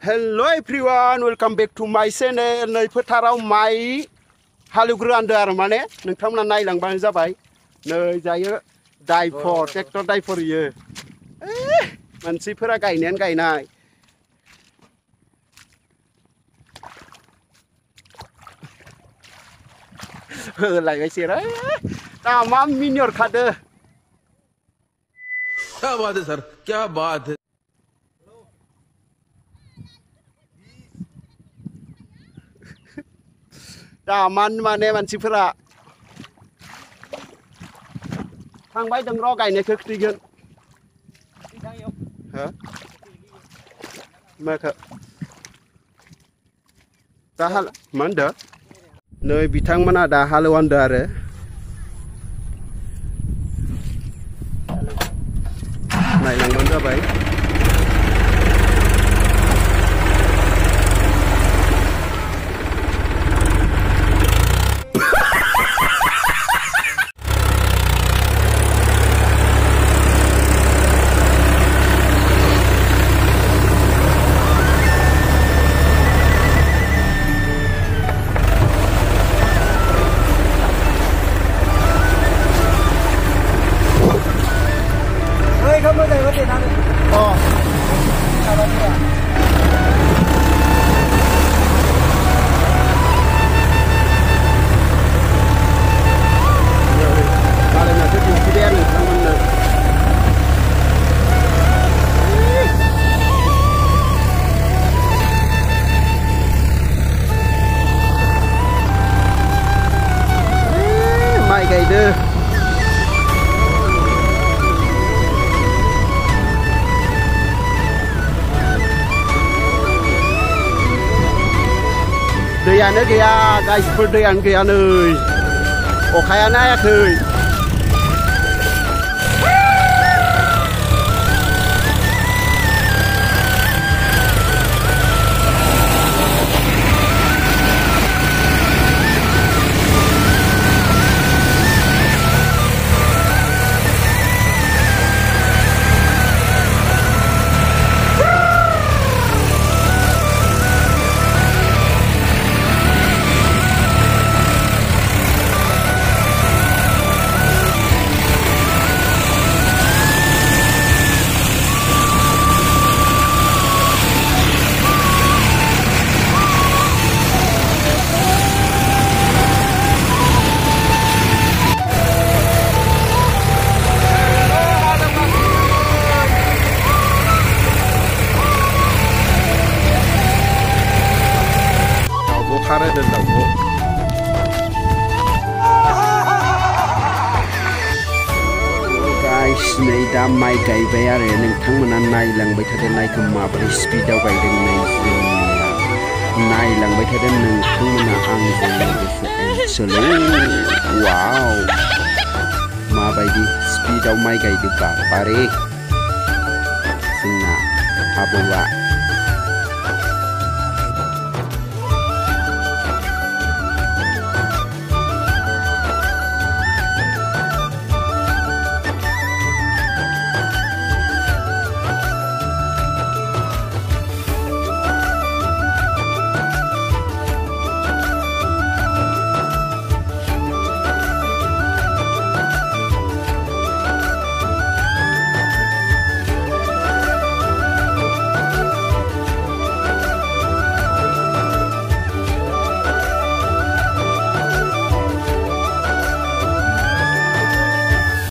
Hello everyone, welcome back to my channel. नै फोथाराव माइ हालेवग्रोआंदो आरो माने नोंथांमोना नायलांबानो जाबाय। नै जायो डाइफर ट्रेक्टर डाइफर इयो। मानसिफोरा गायनायानो गायनाय। होलायबायसै रे। दा मा मिनिहर खादो। क्या बात है सर, क्या बात है। दामान माने मानसिफोरा थांबाय दं र' गायनायखौ खिथिगोन हो माखो दा मा होनदो नै बिथांमोना दा हालेवहांदो आरो नायलांबानो जाबाय। Kamu dari mana tadi? Oh, kalau dia. Kalau nak jadi kirian, kamu nak. Mai gay deh. दैयानो गैया गाइसफोर दैयानो गैया नै अखायानो हायाखै। Guys, नै दा माइ गायबाय आरो नोंथांमोना नायलांबाय थादो नायखौ माबोरै स्पिडआव गायदों नै जोंनिया नायलांबाय थादो नोंथांमोना आंजों लोगोसे ओनसोलाव वाव माबायदि स्पिडआव माइ गायदों बारे जोंना आबौआ